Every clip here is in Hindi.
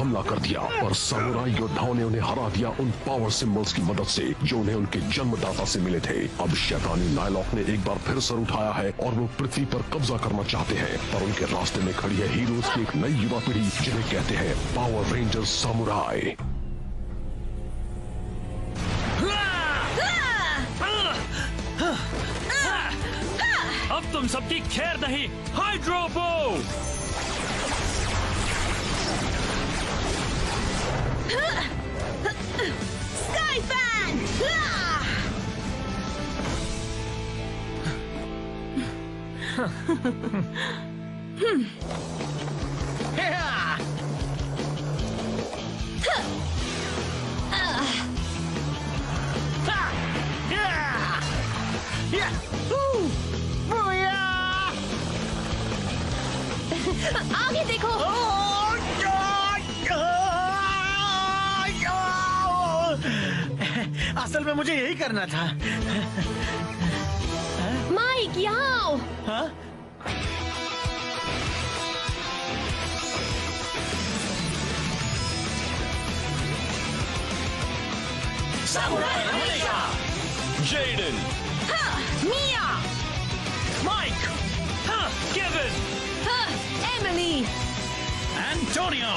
हमला कर दिया और सामुराई योद्धाओं ने उन्हें हरा दिया उन पावर सिंबल्स की मदद से जो उन्हें उनके जन्मदाता से मिले थे। अब शैतानी नायलॉक ने एक बार फिर सर उठाया है और वो पृथ्वी पर कब्जा करना चाहते हैं, पर उनके रास्ते में खड़ी है हीरोज की एक नई युवा पीढ़ी जिन्हें कहते हैं पावर रेंजर्स सामुराई। अब तुम सबकी खैर नहीं। हाइड्रोबो स्काई फैन! आगे देखो। असल में मुझे यही करना था। माइक यहाँ आओ। हाँ? सामुराई हमेशा। जेडन, मिया, माइक, केविन, एमिली, एंटोनियो।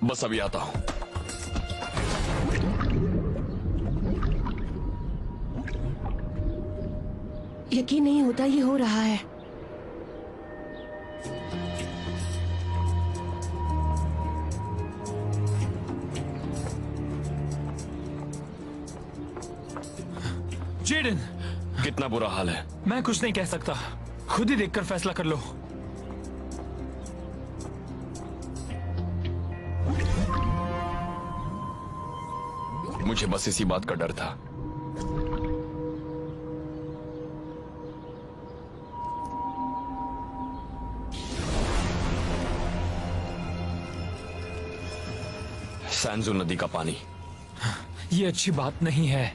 बस अभी आता हूं। यकीन नहीं होता ये हो रहा है। जेडन, कितना बुरा हाल है? मैं कुछ नहीं कह सकता, खुद ही देखकर फैसला कर लो। मुझे बस इसी बात का डर था। सैंजू नदी का पानी। ये अच्छी बात नहीं है।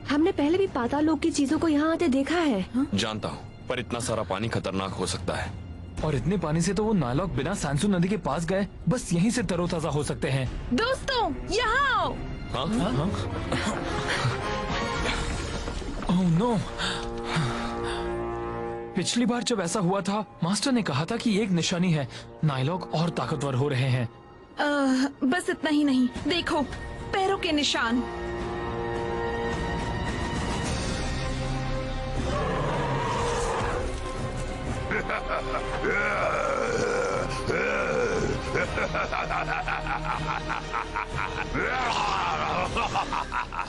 हमने पहले भी पाताल लोक की चीजों को यहाँ आते देखा है। जानता हूँ, पर इतना सारा पानी खतरनाक हो सकता है। और इतने पानी से तो वो नायलॉक बिना सैंसू नदी के पास गए बस यहीं से तरोताजा हो सकते हैं। दोस्तों यहाँ आओ। हाँ? Oh no! पिछली बार जब ऐसा हुआ था, मास्टर ने कहा था कि एक निशानी है, नायलॉक और ताकतवर हो रहे हैं। बस इतना ही नहीं, देखो पैरों के निशान।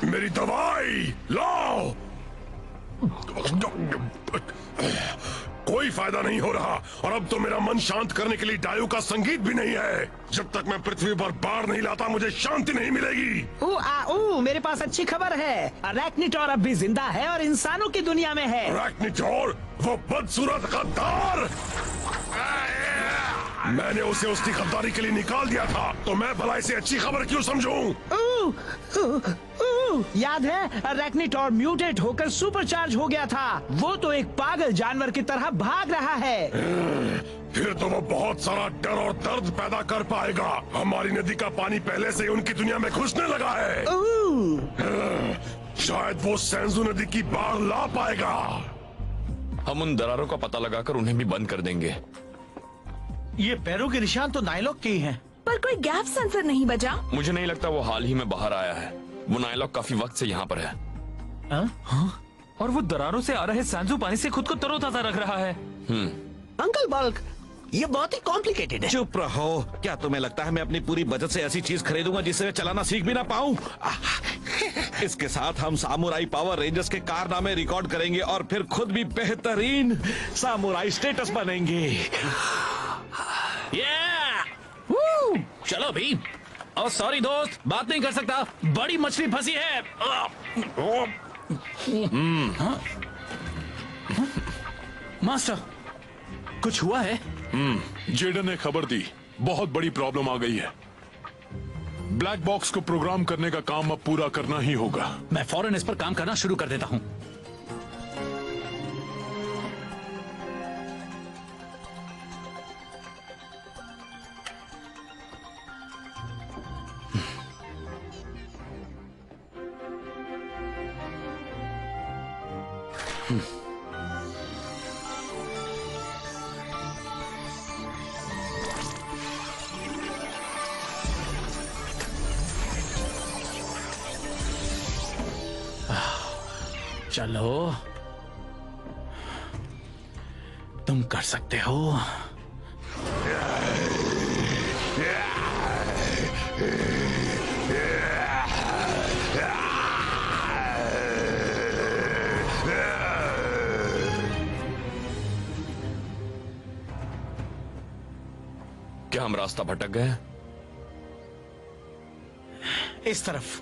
मेरी दवाई लाओ। कोई फायदा नहीं हो रहा और अब तो मेरा मन शांत करने के लिए डायू का संगीत भी नहीं है। जब तक मैं पृथ्वी पर बाढ़ नहीं लाता मुझे शांति नहीं मिलेगी। मेरे पास अच्छी खबर है। अरैक्निटोर अब भी जिंदा है और इंसानों की दुनिया में है। अरैक्निटोर, वो बदसूरत गद्दार। मैंने उसे उसकी गद्दारी के लिए निकाल दिया था, तो मैं भला इसे अच्छी खबर क्यों समझूं? याद है, अरैक्निटोर म्यूटेट होकर सुपरचार्ज हो गया था। वो तो एक पागल जानवर की तरह भाग रहा है। फिर तो वो बहुत सारा डर और दर्द पैदा कर पाएगा। हमारी नदी का पानी पहले से ही उनकी दुनिया में घुसने लगा है। शायद वो सैंजू नदी की बाढ़ ला पाएगा। हम उन दरारों का पता लगाकर उन्हें भी बंद कर देंगे। ये पैरों के निशान तो नायलॉक के ही हैं। पर कोई गैप सेंसर नहीं बजा। मुझे नहीं लगता वो हाल ही में बाहर आया है। वो नायलॉक काफी वक्त से यहाँ पर है। हाँ? और वो दरारों से आ रहे सैंजू पानी से खुद को तरोताजा रख रहा है। अंकल बल्क, ये बहुत ही कॉम्प्लिकेटेड है। चुप रहो। क्या तुम्हें लगता है मैं अपनी पूरी बचत से ऐसी चीज खरीदूंगा जिससे मैं चलाना सीख भी ना पाऊं? इसके साथ हम सामुराई पावर रेंजर्स के कारनामे रिकॉर्ड करेंगे और फिर खुद भी बेहतरीन सामुराई स्टेटस बनेंगे। चलो भी। और सॉरी दोस्त, बात नहीं कर सकता, बड़ी मछली फंसी है। मास्टर, कुछ हुआ है? जेडन ने खबर दी, बहुत बड़ी प्रॉब्लम आ गई है। ब्लैक बॉक्स को प्रोग्राम करने का काम अब पूरा करना ही होगा। मैं फौरन इस पर काम करना शुरू कर देता हूँ। चलो, तुम कर सकते हो। क्या हम रास्ता भटक गए? इस तरफ।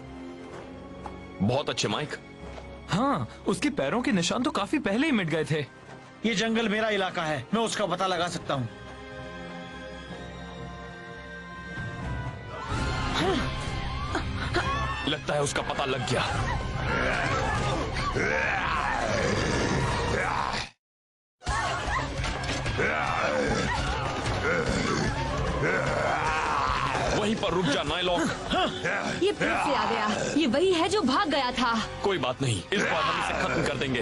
बहुत अच्छे माइक। हाँ, उसके पैरों के निशान तो काफी पहले ही मिट गए थे। ये जंगल मेरा इलाका है, मैं उसका पता लगा सकता हूँ। लगता है उसका पता लग गया। वहीं पर रुक जा नायलॉक। ये फिर से आ गया। ये वही है जो भाग गया था। कोई बात नहीं, इस बार हम इसे खत्म कर देंगे।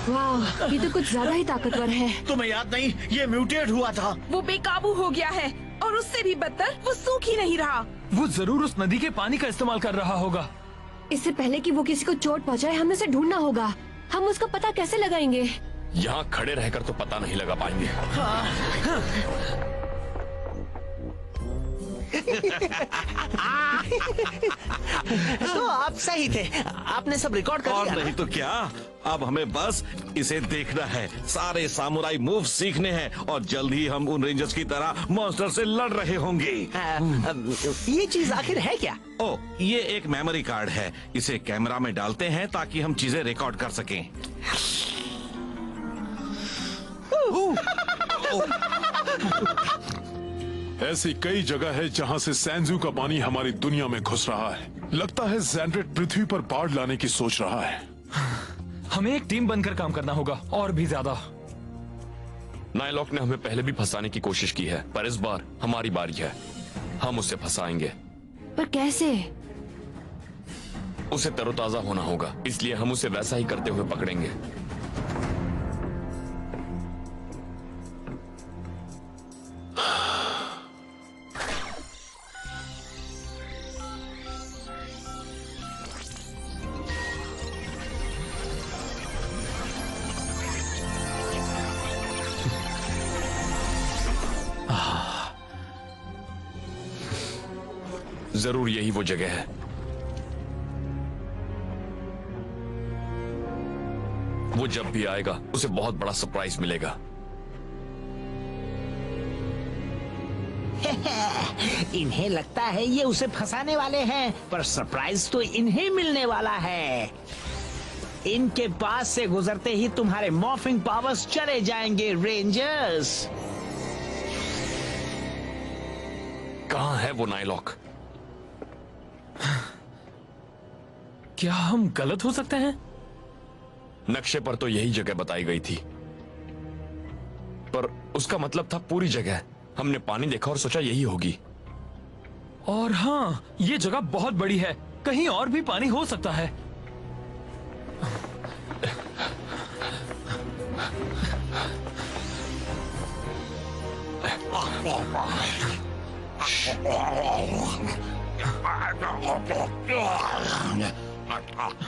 वाह, ये तो कुछ ज्यादा ही ताकतवर है। तुम्हें याद नहीं, ये म्यूटेट हुआ था। वो बेकाबू हो गया है और उससे भी बदतर वो सूख ही नहीं रहा। वो जरूर उस नदी के पानी का इस्तेमाल कर रहा होगा। इससे पहले कि वो किसी को चोट पहुंचाए, हमें उसे ढूंढना होगा। हम उसका पता कैसे लगाएंगे? यहाँ खड़े रहकर तो पता नहीं लगा पाएंगे। तो आप सही थे, आपने सब रिकॉर्ड कर और लिया। नहीं तो क्या, अब हमें बस इसे देखना है। सारे सामुराई मूव सीखने हैं और जल्द ही हम उन रेंजर्स की तरह मॉन्स्टर से लड़ रहे होंगे। ये चीज आखिर है क्या? ओ, ये एक मेमोरी कार्ड है। इसे कैमरा में डालते हैं ताकि हम चीजें रिकॉर्ड कर सकें। ऐसी कई जगह है जहां से सैंजू का पानी हमारी दुनिया में घुस रहा है। लगता है ज़ैंड्रेड पृथ्वी पर बाढ़ लाने की सोच रहा है। हमें एक टीम बनकर काम करना होगा, और भी ज्यादा। नायलॉक ने हमें पहले भी फंसाने की कोशिश की है, पर इस बार हमारी बारी है। हम उसे फंसाएंगे। पर कैसे? उसे तरोताजा होना होगा, इसलिए हम उसे वैसा ही करते हुए पकड़ेंगे। जरूर यही वो जगह है। वो जब भी आएगा उसे बहुत बड़ा सरप्राइज मिलेगा। इन्हें लगता है ये उसे फंसाने वाले हैं, पर सरप्राइज तो इन्हें मिलने वाला है। इनके पास से गुजरते ही तुम्हारे मॉर्फिंग पावर्स चले जाएंगे रेंजर्स। कहाँ है वो नायलॉक? क्या हम गलत हो सकते हैं? नक्शे पर तो यही जगह बताई गई थी, पर उसका मतलब था पूरी जगह। हमने पानी देखा और सोचा यही होगी। और हाँ, ये जगह बहुत बड़ी है, कहीं और भी पानी हो सकता है।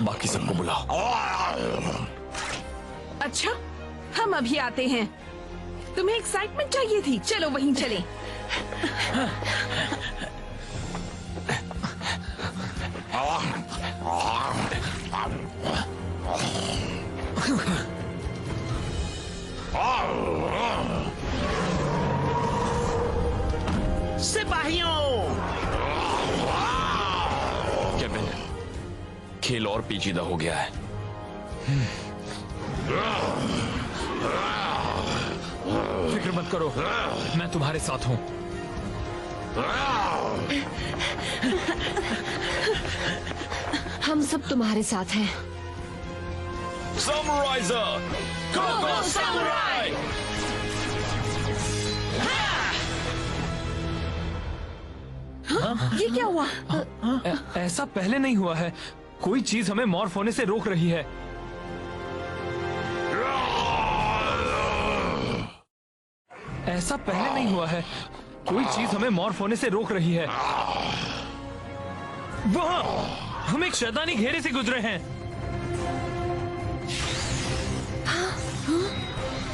बाकी सबको बुलाओ। अच्छा, हम अभी आते हैं। तुम्हें एक्साइटमेंट चाहिए थी, चलो वहीं चलें। सिपाहियों, केविन, खेल और पेचीदा हो गया है। फिक्र मत करो, मैं तुम्हारे साथ हूँ। हम सब तुम्हारे साथ हैं। समराइजर, कोको समुराई! ये क्या हुआ? ऐसा पहले नहीं हुआ है। कोई चीज हमें मॉर्फ होने से रोक रही है। ऐसा पहले नहीं हुआ है। कोई चीज हमें मॉर्फ होने से रोक रही है। वहाँ हम एक शैतानी घेरे से गुजरे हैं।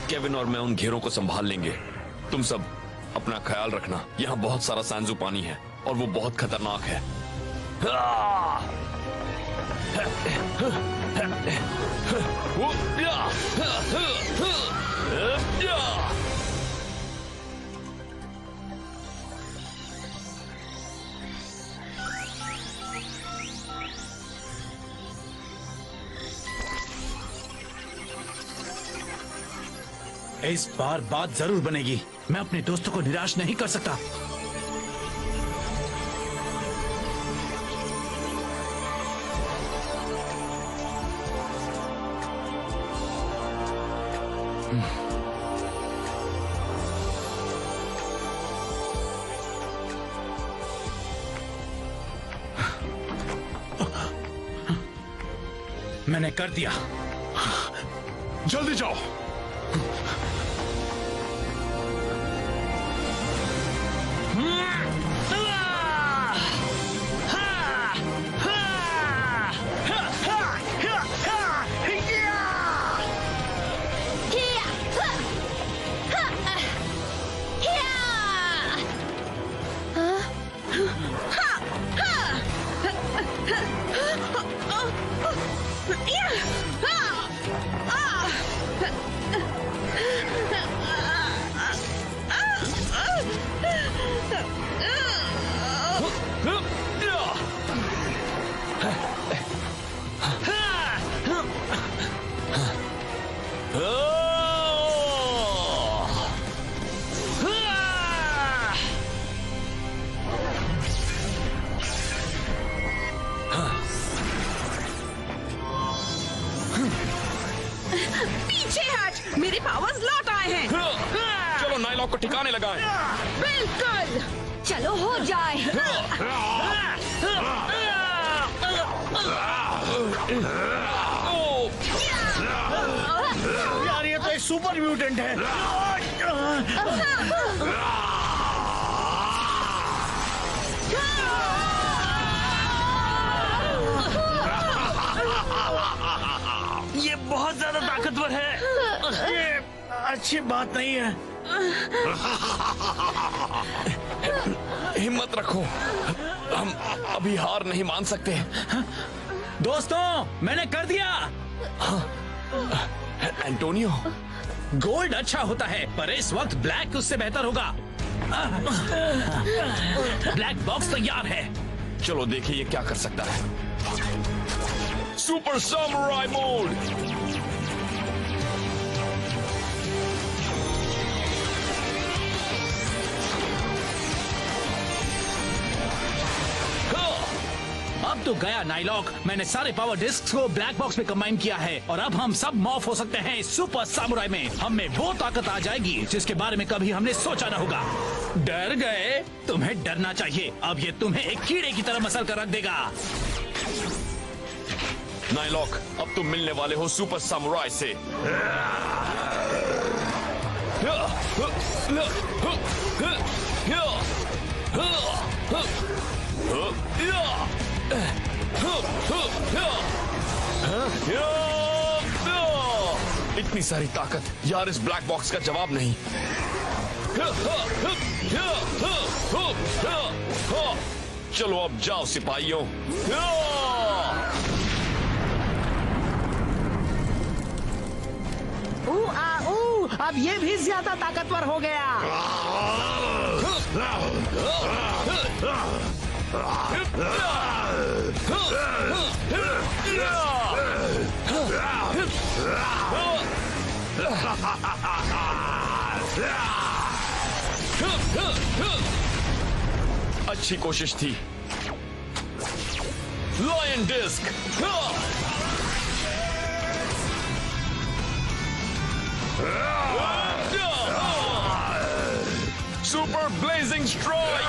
केविन और मैं उन घेरों को संभाल लेंगे। तुम सब अपना ख्याल रखना। यहाँ बहुत सारा सांजू पानी है और वो बहुत खतरनाक है। इस बार बात जरूर बनेगी। मैं अपने दोस्तों को निराश नहीं कर सकता। मैंने कर दिया। जल्दी जाओ। पीछे हट, मेरे पावर्स लौट आए हैं। चलो नाइलॉक को ठिकाने लगाएं। बिल्कुल, चलो हो जाए। यार ये तो एक सुपर म्यूटेंट है। ये बहुत ज्यादा ताकतवर है। ये अच्छी बात नहीं है। हिम्मत रखो, हम अभी हार नहीं मान सकते। दोस्तों, मैंने कर दिया। एंटोनियो, गोल्ड अच्छा होता है पर इस वक्त ब्लैक उससे बेहतर होगा। ब्लैक बॉक्स तैयार है। चलो देखिए ये क्या कर सकता है। Super samurai mode. अब अब तो गया नाइलॉक। मैंने सारे पावर डिस्क को ब्लैक बॉक्स में कंबाइन किया है और अब हम सब मॉर्फ हो सकते हैं सुपर सामुराई में। हम में वो ताकत आ जाएगी जिसके बारे में कभी हमने सोचा न होगा। डर गए? तुम्हें डरना चाहिए। अब ये तुम्हें एक कीड़े की तरह मसल कर रख देगा। नाइलॉक, अब तुम मिलने वाले हो सुपर सामुराई से। इतनी सारी ताकत यार, इस ब्लैक बॉक्स का जवाब नहीं। चलो अब जाओ सिपाहियों। अब ये भी ज्यादा ताकतवर हो गया। अच्छी कोशिश थी। Lion disc. Super blazing strike.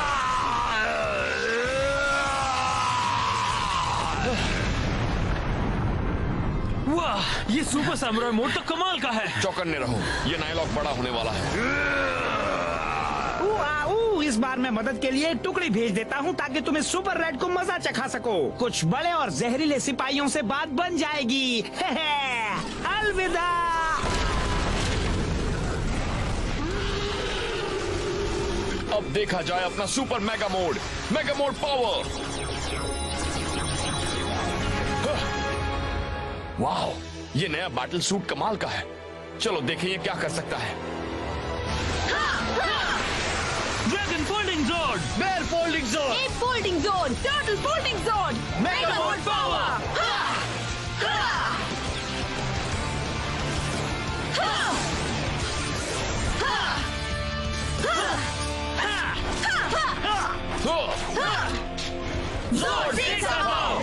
वाह, ये सुपर सामुराई मोड तो कमाल का है। चौकन्ने रहो, ये नाइलॉक बड़ा होने वाला है। इस बार मैं मदद के लिए एक टुकड़ी भेज देता हूँ ताकि तुम्हें सुपर रेड को मजा चखा सको। कुछ बड़े और जहरीले सिपाहियों से बात बन जाएगी। अलविदा। अब देखा जाए अपना सुपर मेगा मोड पावर। वाह, ये नया बैटल सूट कमाल का है। चलो देखें ये क्या कर सकता है। Dragon folding zone, bear folding zone, ape folding zone, turtle folding zone, mega mode power. जोर से चलाओ।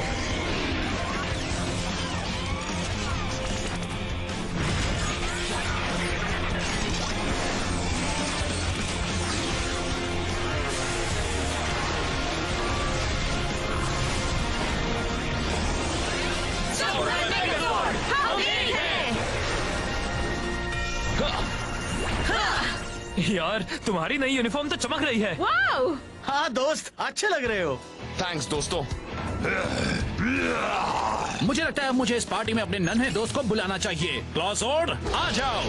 यार, तुम्हारी नई यूनिफॉर्म तो चमक रही है। वाओ! हाँ दोस्त, अच्छे लग रहे हो। थैंक्स दोस्तों। मुझे लगता है मुझे इस पार्टी में अपने नन्हे दोस्त को बुलाना चाहिए। क्लॉसोर्ड, आ जाओ।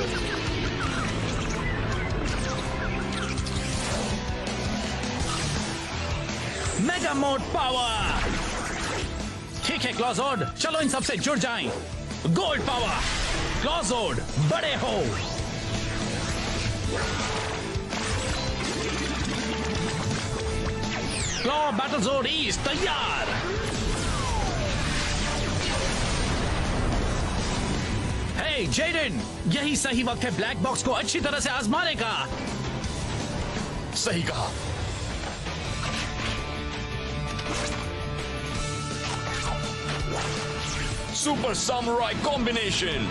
Mega mode power. ठीक है क्लॉसोर्ड, चलो इन सबसे जुड़ जाएं। Gold power. क्लॉसोर्ड, बड़े हो। क्लॉ बैटलजोर्ड ईस्ट तैयार। हे जेडन, यही सही वक्त है ब्लैक बॉक्स को अच्छी तरह से आजमाने का। सही कहा। Super samurai combination.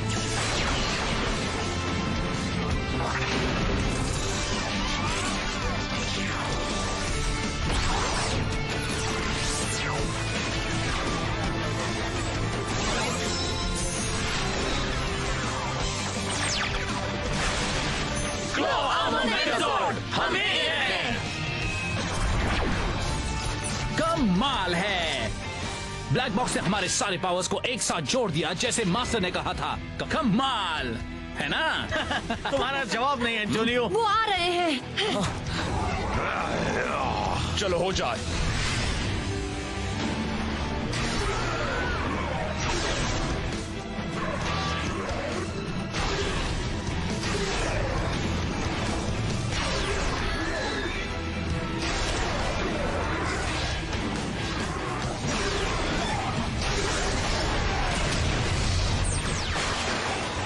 कमाल है। ब्लैक बॉक्स ने हमारे सारे पावर्स को एक साथ जोड़ दिया जैसे मास्टर ने कहा था। कमाल है ना? तुम्हारा जवाब नहीं है जूनियो। वो आ रहे हैं। चलो हो जाए।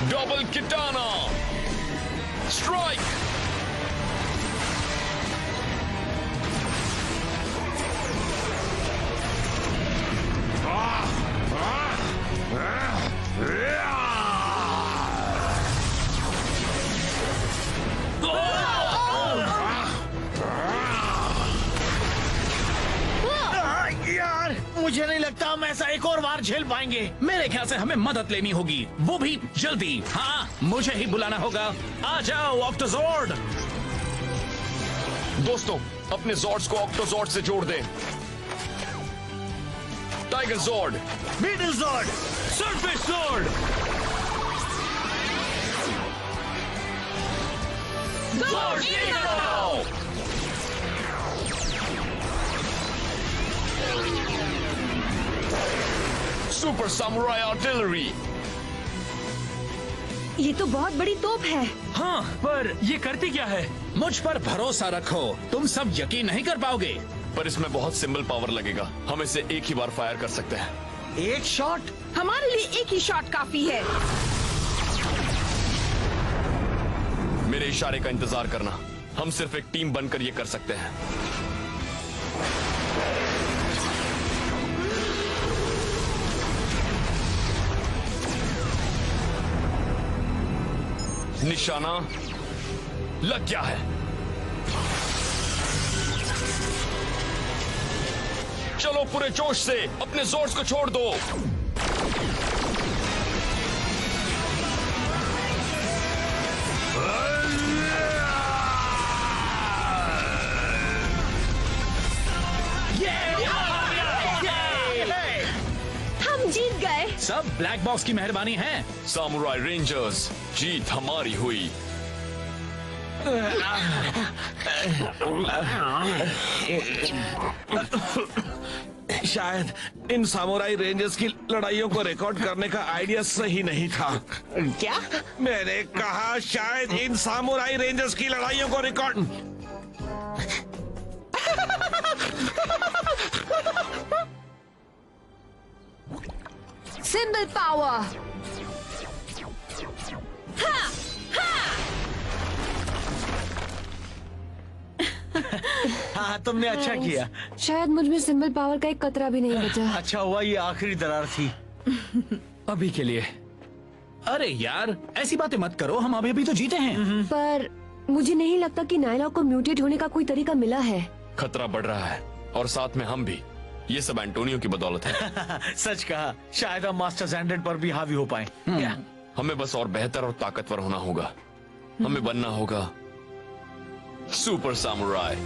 डबल किटाना स्ट्राइक। मुझे नहीं लगता हम ऐसा एक और बार झेल पाएंगे। मेरे ख्याल से हमें मदद लेनी होगी, वो भी जल्दी। हाँ, मुझे ही बुलाना होगा। आ जाओ ऑक्टोजॉर्ड। दोस्तों, अपने जॉर्ड्स को ऑक्टोजॉर्ड से जोड़ दें। टाइगर जॉर्ड, बीटल जॉर्ड, सरफेस जॉर्ड, सुपर सामुराई आर्टिलरी। ये तो बहुत बड़ी तोप है। हाँ, पर ये करती क्या है? मुझ पर भरोसा रखो, तुम सब यकीन नहीं कर पाओगे। पर इसमें बहुत सिंपल पावर लगेगा, हम इसे एक ही बार फायर कर सकते हैं। एक शॉट? हमारे लिए एक ही शॉट काफी है। मेरे इशारे का इंतजार करना, हम सिर्फ एक टीम बनकर ये कर सकते हैं। निशाना लग गया है। चलो पूरे जोश से अपने जोर्स को छोड़ दो। हम जीत गए। सब ब्लैक बॉक्स की मेहरबानी है। सामुराई रेंजर्स, जीत हमारी हुई। शायद इन सामुराई रेंजर्स की लड़ाइयों को रिकॉर्ड करने का आइडिया सही नहीं था। क्या? मैंने कहा शायद इन सामुराई रेंजर्स की लड़ाइयों को रिकॉर्ड। Symbol power. हाँ, तुमने अच्छा किया। शायद मुझ में सिंबल पावर का एक कतरा भी नहीं बचा। अच्छा हुआ ये आखिरी दरार थी। अभी के लिए। अरे यार, ऐसी बातें मत करो, हम अभी भी तो जीते हैं। पर मुझे नहीं लगता कि नायलॉक को म्यूटेट होने का कोई तरीका मिला है। खतरा बढ़ रहा है और साथ में हम भी। ये सब एंटोनियो की बदौलत है। सच कहा, शायद हम मास्टर सैंडेड पर भी हावी हो पाए। हमें बस और बेहतर और ताकतवर होना होगा। हमें बनना होगा सुपर सामुराई।